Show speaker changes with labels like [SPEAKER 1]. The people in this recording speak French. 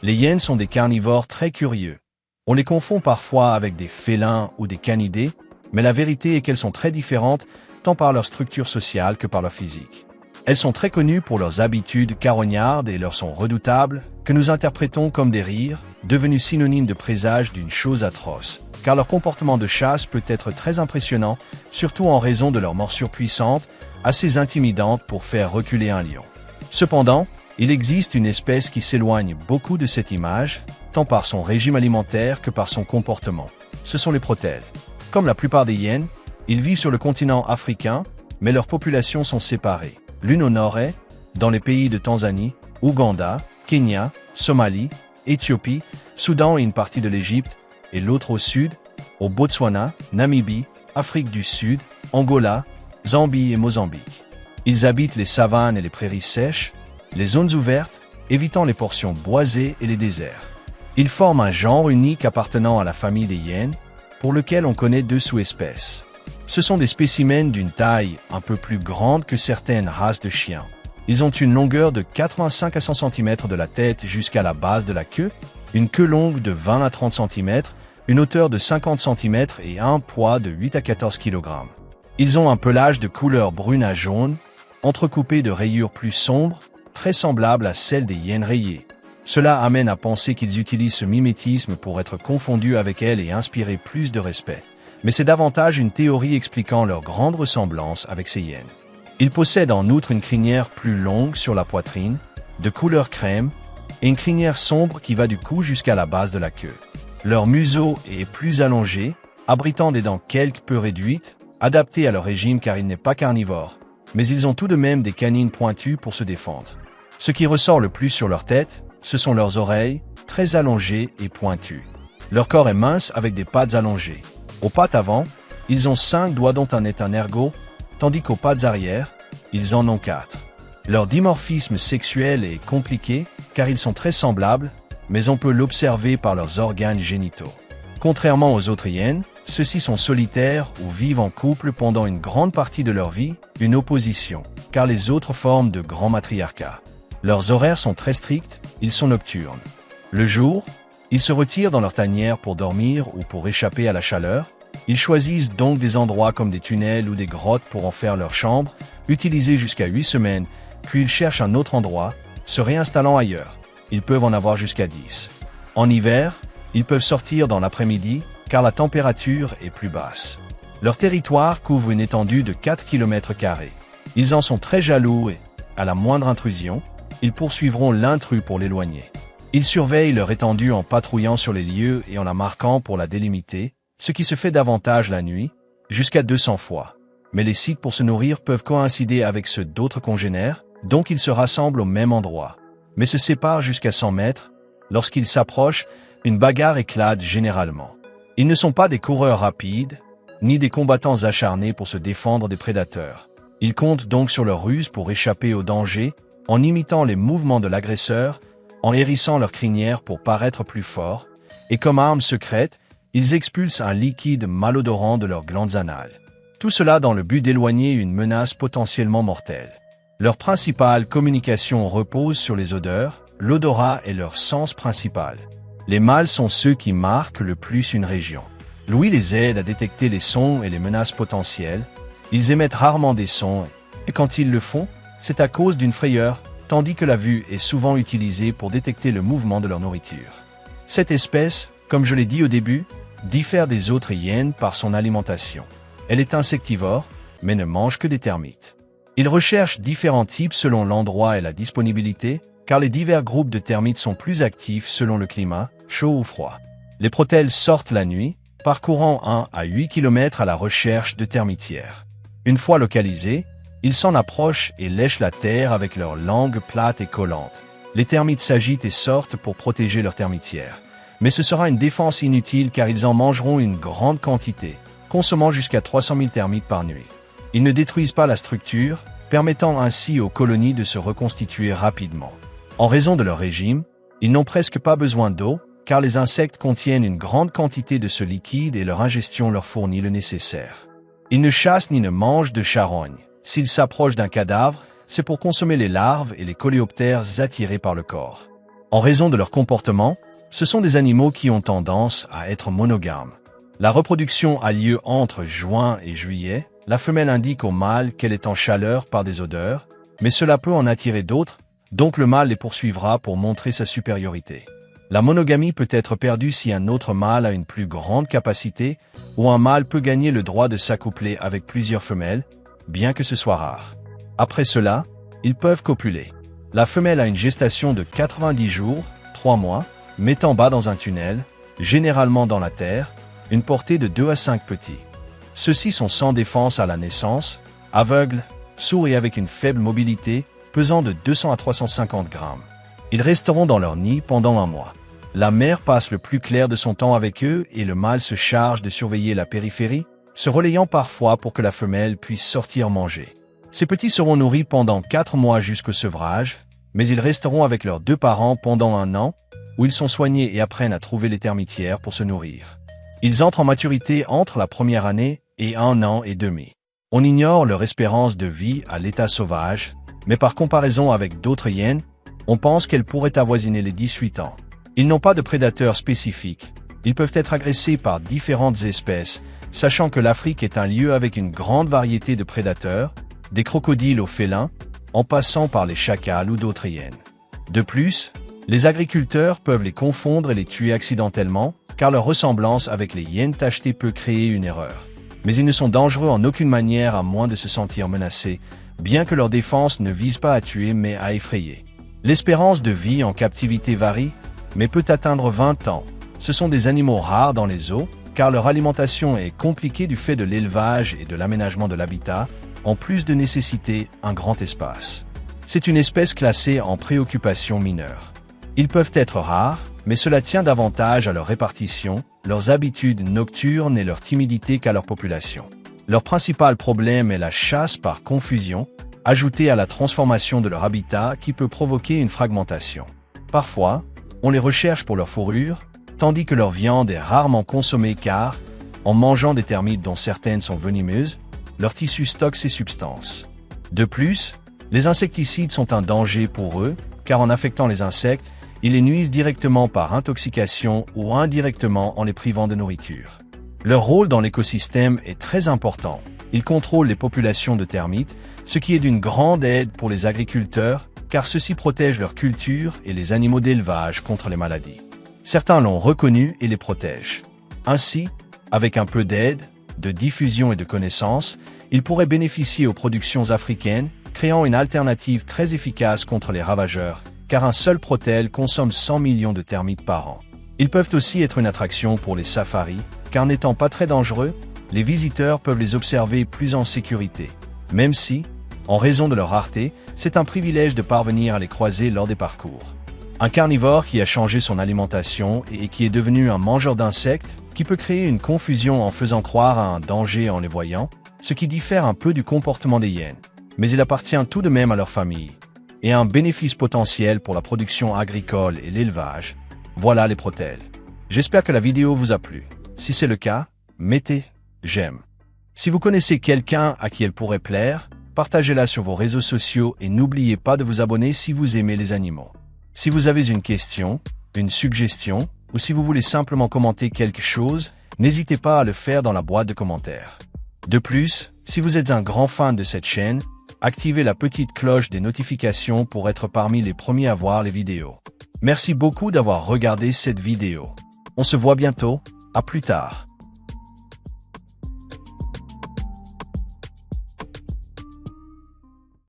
[SPEAKER 1] Les hyènes sont des carnivores très curieux. On les confond parfois avec des félins ou des canidés, mais la vérité est qu'elles sont très différentes tant par leur structure sociale que par leur physique. Elles sont très connues pour leurs habitudes carognardes et leurs sons redoutables, que nous interprétons comme des rires, devenus synonymes de présage d'une chose atroce, car leur comportement de chasse peut être très impressionnant, surtout en raison de leur morsure puissante, assez intimidante pour faire reculer un lion. Cependant, il existe une espèce qui s'éloigne beaucoup de cette image, tant par son régime alimentaire que par son comportement. Ce sont les protèles. Comme la plupart des hyènes, ils vivent sur le continent africain, mais leurs populations sont séparées. L'une au nord-est, dans les pays de Tanzanie, Ouganda, Kenya, Somalie, Éthiopie, Soudan et une partie de l'Égypte, et l'autre au sud, au Botswana, Namibie, Afrique du Sud, Angola, Zambie et Mozambique. Ils habitent les savanes et les prairies sèches, les zones ouvertes, évitant les portions boisées et les déserts. Ils forment un genre unique appartenant à la famille des hyènes, pour lequel on connaît 2 sous-espèces. Ce sont des spécimens d'une taille un peu plus grande que certaines races de chiens. Ils ont une longueur de 85 à 100 cm de la tête jusqu'à la base de la queue, une queue longue de 20 à 30 cm, une hauteur de 50 cm et un poids de 8 à 14 kg. Ils ont un pelage de couleur brune à jaune, entrecoupé de rayures plus sombres, très semblable à celle des hyènes rayées. Cela amène à penser qu'ils utilisent ce mimétisme pour être confondus avec elles et inspirer plus de respect. Mais c'est davantage une théorie expliquant leur grande ressemblance avec ces hyènes. Ils possèdent en outre une crinière plus longue sur la poitrine, de couleur crème, et une crinière sombre qui va du cou jusqu'à la base de la queue. Leur museau est plus allongé, abritant des dents quelque peu réduites, adaptées à leur régime car il n'est pas carnivore, mais ils ont tout de même des canines pointues pour se défendre. Ce qui ressort le plus sur leur tête, ce sont leurs oreilles, très allongées et pointues. Leur corps est mince avec des pattes allongées. Aux pattes avant, ils ont 5 doigts dont un est un ergot, tandis qu'aux pattes arrière, ils en ont 4. Leur dimorphisme sexuel est compliqué car ils sont très semblables, mais on peut l'observer par leurs organes génitaux. Contrairement aux autres hyènes, ceux-ci sont solitaires ou vivent en couple pendant une grande partie de leur vie, une opposition, car les autres forment de grands matriarcats. Leurs horaires sont très stricts, ils sont nocturnes. Le jour, ils se retirent dans leur tanière pour dormir ou pour échapper à la chaleur. Ils choisissent donc des endroits comme des tunnels ou des grottes pour en faire leur chambre, utilisés jusqu'à 8 semaines, puis ils cherchent un autre endroit, se réinstallant ailleurs. Ils peuvent en avoir jusqu'à 10. En hiver, ils peuvent sortir dans l'après-midi, car la température est plus basse. Leur territoire couvre une étendue de 4 km². Ils en sont très jaloux et, à la moindre intrusion, ils poursuivront l'intrus pour l'éloigner. Ils surveillent leur étendue en patrouillant sur les lieux et en la marquant pour la délimiter, ce qui se fait davantage la nuit, jusqu'à 200 fois. Mais les sites pour se nourrir peuvent coïncider avec ceux d'autres congénères, donc ils se rassemblent au même endroit, mais se séparent jusqu'à 100 mètres. Lorsqu'ils s'approchent, une bagarre éclate généralement. Ils ne sont pas des coureurs rapides, ni des combattants acharnés pour se défendre des prédateurs. Ils comptent donc sur leur ruse pour échapper au danger, en imitant les mouvements de l'agresseur, en hérissant leur crinière pour paraître plus forts, et comme arme secrète, ils expulsent un liquide malodorant de leurs glandes anales. Tout cela dans le but d'éloigner une menace potentiellement mortelle. Leur principale communication repose sur les odeurs, l'odorat est leur sens principal. Les mâles sont ceux qui marquent le plus une région. L'ouïe les aide à détecter les sons et les menaces potentielles. Ils émettent rarement des sons, et quand ils le font, c'est à cause d'une frayeur, tandis que la vue est souvent utilisée pour détecter le mouvement de leur nourriture. Cette espèce, comme je l'ai dit au début, diffère des autres hyènes par son alimentation. Elle est insectivore, mais ne mange que des termites. Ils recherchent différents types selon l'endroit et la disponibilité, car les divers groupes de termites sont plus actifs selon le climat, chaud ou froid. Les protèles sortent la nuit, parcourant 1 à 8 km à la recherche de termitières. Une fois localisés, ils s'en approchent et lèchent la terre avec leur langue plate et collante. Les termites s'agitent et sortent pour protéger leur termitière. Mais ce sera une défense inutile car ils en mangeront une grande quantité, consommant jusqu'à 300 000 termites par nuit. Ils ne détruisent pas la structure, permettant ainsi aux colonies de se reconstituer rapidement. En raison de leur régime, ils n'ont presque pas besoin d'eau, car les insectes contiennent une grande quantité de ce liquide et leur ingestion leur fournit le nécessaire. Ils ne chassent ni ne mangent de charogne. S'ils s'approchent d'un cadavre, c'est pour consommer les larves et les coléoptères attirés par le corps. En raison de leur comportement, ce sont des animaux qui ont tendance à être monogames. La reproduction a lieu entre juin et juillet. La femelle indique au mâle qu'elle est en chaleur par des odeurs, mais cela peut en attirer d'autres, donc le mâle les poursuivra pour montrer sa supériorité. La monogamie peut être perdue si un autre mâle a une plus grande capacité ou un mâle peut gagner le droit de s'accoupler avec plusieurs femelles, bien que ce soit rare. Après cela, ils peuvent copuler. La femelle a une gestation de 90 jours, 3 mois, mettant bas dans un tunnel, généralement dans la terre, une portée de 2 à 5 petits. Ceux-ci sont sans défense à la naissance, aveugles, sourds et avec une faible mobilité, pesant de 200 à 350 grammes. Ils resteront dans leur nid pendant un mois. La mère passe le plus clair de son temps avec eux et le mâle se charge de surveiller la périphérie, se relayant parfois pour que la femelle puisse sortir manger. Ces petits seront nourris pendant 4 mois jusqu'au sevrage, mais ils resteront avec leurs 2 parents pendant 1 an, où ils sont soignés et apprennent à trouver les termitières pour se nourrir. Ils entrent en maturité entre la première année et 1 an et demi. On ignore leur espérance de vie à l'état sauvage, mais par comparaison avec d'autres hyènes, on pense qu'elles pourraient avoisiner les 18 ans. Ils n'ont pas de prédateurs spécifiques. Ils peuvent être agressés par différentes espèces, sachant que l'Afrique est un lieu avec une grande variété de prédateurs, des crocodiles aux félins, en passant par les chacals ou d'autres hyènes. De plus, les agriculteurs peuvent les confondre et les tuer accidentellement, car leur ressemblance avec les hyènes tachetées peut créer une erreur. Mais ils ne sont dangereux en aucune manière à moins de se sentir menacés, bien que leur défense ne vise pas à tuer mais à effrayer. L'espérance de vie en captivité varie, mais peut atteindre 20 ans. Ce sont des animaux rares dans les eaux, car leur alimentation est compliquée du fait de l'élevage et de l'aménagement de l'habitat, en plus de nécessiter un grand espace. C'est une espèce classée en préoccupation mineure. Ils peuvent être rares, mais cela tient davantage à leur répartition, leurs habitudes nocturnes et leur timidité qu'à leur population. Leur principal problème est la chasse par confusion, ajoutée à la transformation de leur habitat qui peut provoquer une fragmentation. Parfois, on les recherche pour leur fourrure, tandis que leur viande est rarement consommée car, en mangeant des termites dont certaines sont venimeuses, leur tissu stocke ces substances. De plus, les insecticides sont un danger pour eux, car en affectant les insectes, ils les nuisent directement par intoxication ou indirectement en les privant de nourriture. Leur rôle dans l'écosystème est très important. Ils contrôlent les populations de termites, ce qui est d'une grande aide pour les agriculteurs, car ceux-ci protègent leur culture et les animaux d'élevage contre les maladies. Certains l'ont reconnu et les protègent. Ainsi, avec un peu d'aide, de diffusion et de connaissances, ils pourraient bénéficier aux productions africaines, créant une alternative très efficace contre les ravageurs, car un seul protèle consomme 100 millions de termites par an. Ils peuvent aussi être une attraction pour les safaris, car n'étant pas très dangereux, les visiteurs peuvent les observer plus en sécurité, même si, en raison de leur rareté, c'est un privilège de parvenir à les croiser lors des parcours. Un carnivore qui a changé son alimentation et qui est devenu un mangeur d'insectes, qui peut créer une confusion en faisant croire à un danger en les voyant, ce qui diffère un peu du comportement des hyènes, mais il appartient tout de même à leur famille, et a un bénéfice potentiel pour la production agricole et l'élevage. Voilà les protèles. J'espère que la vidéo vous a plu. Si c'est le cas, mettez j'aime. Si vous connaissez quelqu'un à qui elle pourrait plaire, partagez-la sur vos réseaux sociaux et n'oubliez pas de vous abonner si vous aimez les animaux. Si vous avez une question, une suggestion, ou si vous voulez simplement commenter quelque chose, n'hésitez pas à le faire dans la boîte de commentaires. De plus, si vous êtes un grand fan de cette chaîne, activez la petite cloche des notifications pour être parmi les premiers à voir les vidéos. Merci beaucoup d'avoir regardé cette vidéo. On se voit bientôt, à plus tard.